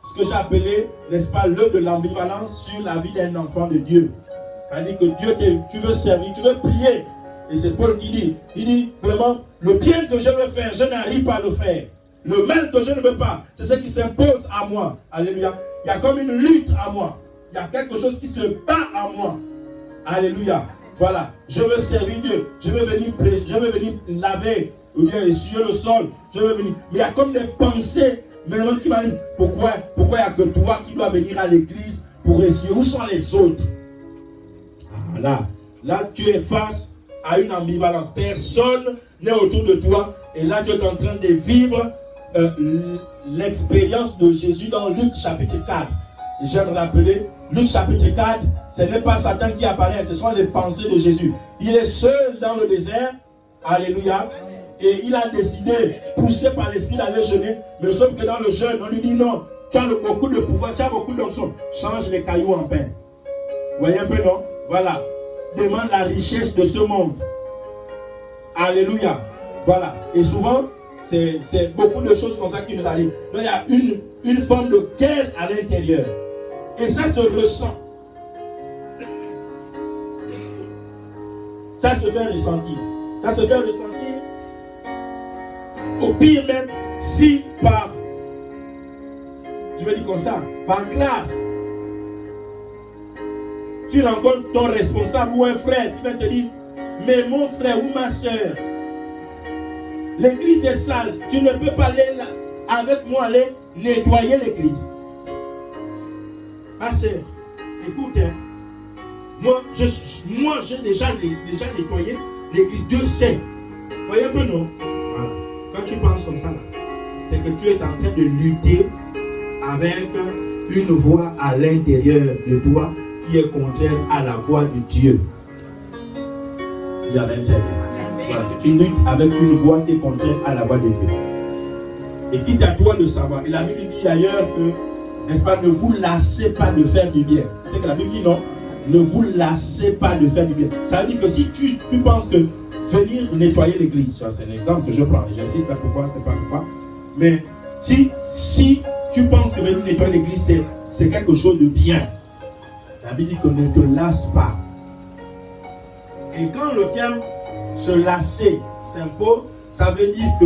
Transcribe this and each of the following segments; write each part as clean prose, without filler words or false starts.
ce que j'ai appelé, n'est-ce pas, l'œuvre de l'ambivalence sur la vie d'un enfant de Dieu. C'est-à-dire que Dieu, tu veux servir, tu veux prier. Et c'est Paul qui dit, il dit vraiment, le bien que je veux faire, je n'arrive pas à le faire. Le mal que je ne veux pas, c'est ce qui s'impose à moi. Alléluia. Il y a comme une lutte à moi. Il y a quelque chose qui se bat à moi. Alléluia. Voilà. Je veux servir Dieu. Je veux venir prêcher, je veux venir laver, ou bien essuyer le sol. Je veux venir. Mais il y a comme des pensées maintenant qui m'animent. Pourquoi il n'y a que toi qui dois venir à l'église pour essuyer? Où sont les autres? Voilà. Là, tu es face à une ambivalence. Personne n'est autour de toi. Et là, tu es en train de vivre l'expérience de Jésus dans Luc chapitre 4. Et j'aime rappeler, Luc chapitre 4, ce n'est pas Satan qui apparaît, ce sont les pensées de Jésus. Il est seul dans le désert. Alléluia. Et il a décidé, poussé par l'esprit, d'aller jeûner. Mais sauf que dans le jeûne, on lui dit non, tu as beaucoup de pouvoir, tu as beaucoup d'onction. Change les cailloux en pain. Vous voyez un peu, non? Voilà. Demande la richesse de ce monde. Alléluia. Voilà. Et souvent, c'est beaucoup de choses comme ça qui nous arrivent. Donc il y a une forme de guerre à l'intérieur. Et ça se ressent. Ça se fait ressentir. Ça se fait ressentir. Au pire même, si par, je vais dire comme ça, par classe, tu rencontres ton responsable ou un frère qui va te dire, mais mon frère ou ma soeur, l'église est sale, tu ne peux pas aller là, avec moi aller nettoyer l'église. Ma soeur, écoute, hein, moi j'ai déjà nettoyé l'église, Dieu sait. Vous voyez un peu, non? Voilà. Quand tu penses comme ça, c'est que tu es en train de lutter avec une voix à l'intérieur de toi qui est contraire à la voix de Dieu. Il y a même voilà. Tu luttes avec une voix qui est contraire à la voix de Dieu. Et quitte à toi de savoir. Et la Bible dit d'ailleurs que, n'est-ce pas, ne vous lassez pas de faire du bien. C'est que la Bible dit non, ne vous lassez pas de faire du bien. Ça veut dire que si tu penses que venir nettoyer l'église, c'est un exemple que je prends, j'insiste là pourquoi, c'est pas pourquoi. Mais si tu penses que venir nettoyer l'église c'est quelque chose de bien, la Bible dit que ne te lasse pas. Et quand le terme se lasser s'impose, ça veut dire que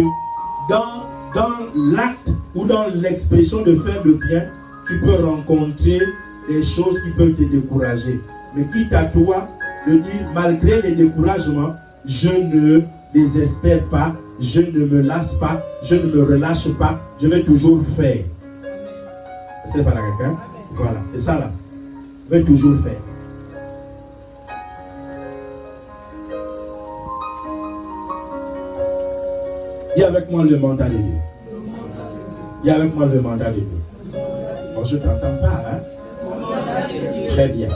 dans l'acte ou dans l'expression de faire le bien, tu peux rencontrer des choses qui peuvent te décourager. Mais quitte à toi de dire, malgré les découragements, je ne désespère pas, je ne me lasse pas, je ne me relâche pas, je vais toujours faire. C'est pas là quelqu'un? Voilà, c'est ça là. Je vais toujours faire. Dis avec moi le mandat de Dieu. Dis avec moi le mandat de Dieu. Bon, je ne t'entends pas, hein? Très bien.